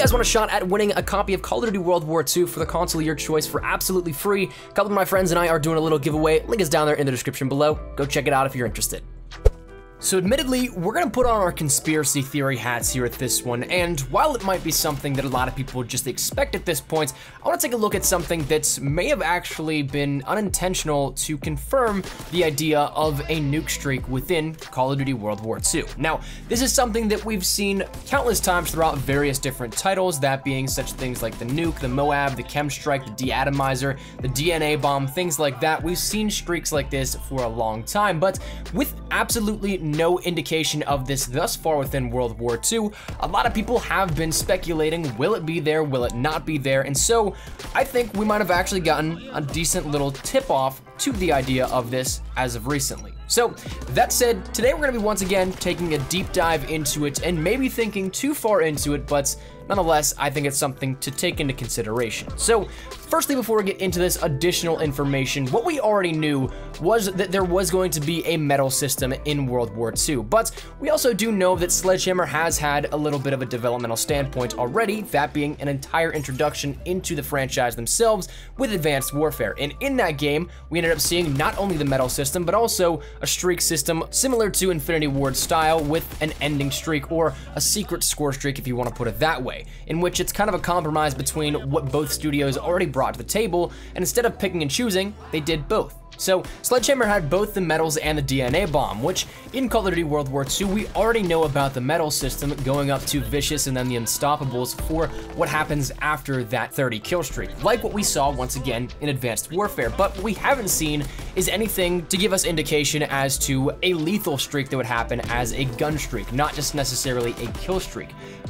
guys want a shot at winning a copy of Call of Duty World War II for the console of your choice for absolutely free? A couple of my friends and I are doing a little giveaway. Link is down there in the description below. Go check it out if you're interested. So admittedly, we're gonna put on our conspiracy theory hats here at this one, and while it might be something that a lot of people just expect at this point, I wanna take a look at something that may have actually been unintentional to confirm the idea of a nuke streak within Call of Duty World War II. Now, this is something that we've seen countless times throughout various different titles, that being such things like the Nuke, the Moab, the Chem Strike, the Deatomizer, the DNA Bomb, things like that. We've seen streaks like this for a long time, but with absolutely no indication of this thus far within World War II, a lot of people have been speculating, will it be there, will it not be there? And so I think we might have actually gotten a decent little tip-off to the idea of this as of recently. So that said, today we're gonna be once again taking a deep dive into it and maybe thinking too far into it, but nonetheless, I think it's something to take into consideration. So firstly, before we get into this additional information, what we already knew was that there was going to be a medal system in World War II, but we also do know that Sledgehammer has had a little bit of a developmental standpoint already, that being an entire introduction into the franchise themselves with Advanced Warfare. And in that game, we ended up seeing not only the medal system, but also a streak system similar to Infinity Ward style with an ending streak or a secret score streak if you want to put it that way, in which it's kind of a compromise between what both studios already brought to the table, and instead of picking and choosing, they did both. So Sledgehammer had both the medals and the DNA bomb, which in Call of Duty World War II, we already know about the medal system going up to Vicious and then the Unstoppables for what happens after that 30 kill streak, like what we saw once again in Advanced Warfare. But what we haven't seen is anything to give us indication as to a lethal streak that would happen as a gun streak, not just necessarily a kill streak.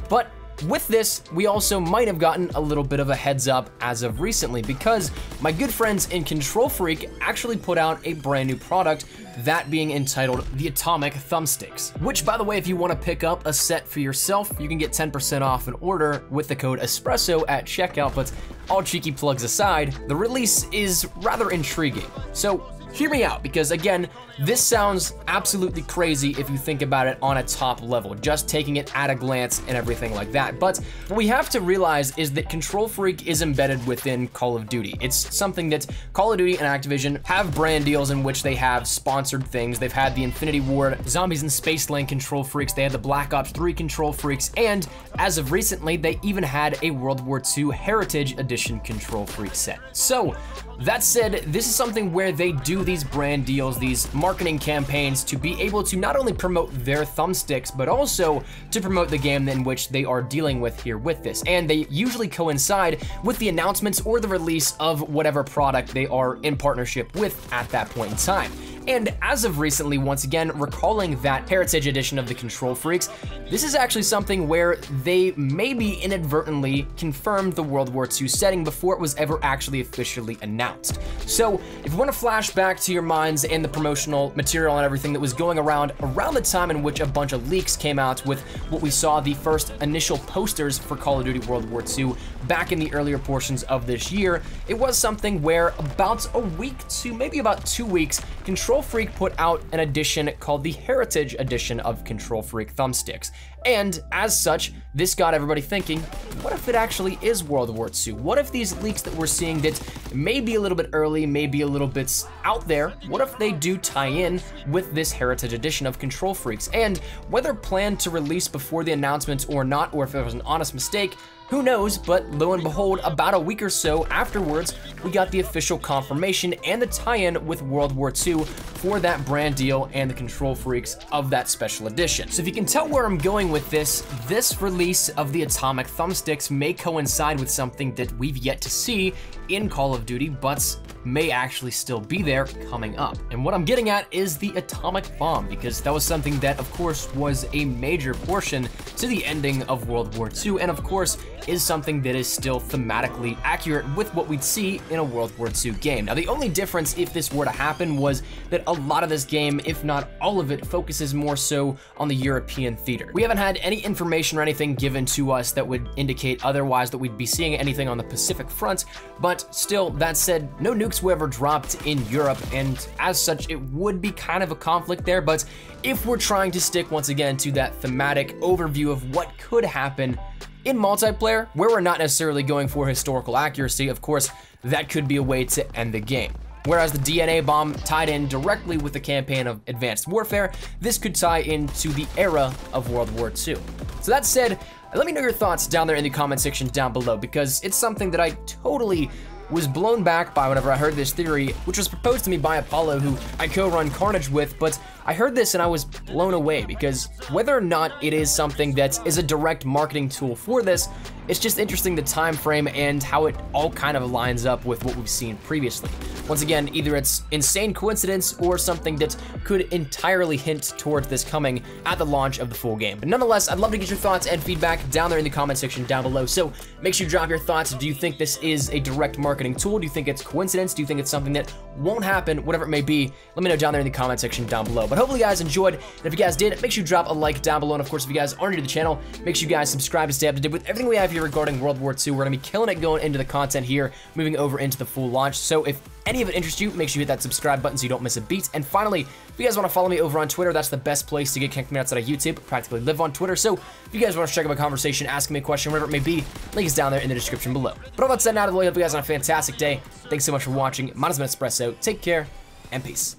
But with this, we also might have gotten a little bit of a heads up as of recently, because my good friends in Control Freak actually put out a brand new product, that being entitled the Atomic Thumbsticks, which, by the way, if you want to pick up a set for yourself, you can get 10% off an order with the code ESPRESSO at checkout. But all cheeky plugs aside, the release is rather intriguing. So hear me out, because again, this sounds absolutely crazy if you think about it on a top level, just taking it at a glance and everything like that. But what we have to realize is that Control Freak is embedded within Call of Duty. It's something that Call of Duty and Activision have brand deals in which they have sponsored things. They've had the Infinity Ward, Zombies and Space Lane Control Freaks, they had the Black Ops 3 Control Freaks, and as of recently, they even had a World War II Heritage Edition Control Freak set. So that said, this is something where they do these brand deals, these marketing campaigns, to be able to not only promote their thumbsticks, but also to promote the game in which they are dealing with here with this. And they usually coincide with the announcements or the release of whatever product they are in partnership with at that point in time. And as of recently, once again, recalling that Heritage Edition of the Control Freaks, this is actually something where they maybe inadvertently confirmed the World War II setting before it was ever actually officially announced. So if you want to flash back to your minds and the promotional material and everything that was going around the time in which a bunch of leaks came out with what we saw the first initial posters for Call of Duty World War II back in the earlier portions of this year, it was something where about a week to maybe about 2 weeks, Control Freak put out an edition called the Heritage Edition of Control Freak Thumbsticks. And as such, this got everybody thinking, what if it actually is World War II? What if these leaks that we're seeing that may be a little bit early, maybe a little bit out there, what if they do tie in with this Heritage Edition of Control Freaks? And whether planned to release before the announcement or not, or if it was an honest mistake, who knows, but lo and behold, about a week or so afterwards, we got the official confirmation and the tie-in with World War II for that brand deal and the Control Freaks of that special edition. So if you can tell where I'm going with this release of the Atomic Thumbsticks may coincide with something that we've yet to see in Call of Duty, but may actually still be there coming up. And what I'm getting at is the atomic bomb, because that was something that, of course, was a major portion to the ending of World War II, and of course, is something that is still thematically accurate with what we'd see in a World War II game. Now, the only difference if this were to happen was that a lot of this game, if not all of it, focuses more so on the European theater. We haven't had any information or anything given to us that would indicate otherwise that we'd be seeing anything on the Pacific front, but still, that said, no nukes were ever dropped in Europe, and as such, it would be kind of a conflict there. But if we're trying to stick once again to that thematic overview of what could happen, in multiplayer, where we're not necessarily going for historical accuracy, of course, that could be a way to end the game. Whereas the DNA bomb tied in directly with the campaign of Advanced Warfare, this could tie into the era of World War II. So that said, let me know your thoughts down there in the comment section down below, because it's something that I totally was blown back by whenever I heard this theory, which was proposed to me by Apollo, who I co-run Carnage with, but I heard this and I was blown away, because whether or not it is something that is a direct marketing tool for this, it's just interesting the time frame and how it all kind of lines up with what we've seen previously. Once again, either it's insane coincidence or something that could entirely hint towards this coming at the launch of the full game. But nonetheless, I'd love to get your thoughts and feedback down there in the comment section down below. So make sure you drop your thoughts. Do you think this is a direct marketing tool? Do you think it's coincidence? Do you think it's something that won't happen? Whatever it may be, let me know down there in the comment section down below. But hopefully you guys enjoyed, and if you guys did, make sure you drop a like down below. And of course, if you guys aren't new to the channel, make sure you guys subscribe to stay up to date with everything we have here regarding World War II. We're gonna be killing it going into the content here, moving over into the full launch. So if any of it interests you, make sure you hit that subscribe button so you don't miss a beat. And finally, if you guys want to follow me over on Twitter, that's the best place to get connected outside of YouTube. I practically live on Twitter, so if you guys want to check out a conversation, ask me a question, whatever it may be, link is down there in the description below. But all that said, now to the way, hope you guys have a fantastic day. Thanks so much for watching. Mine has been Espresso. Take care, and peace.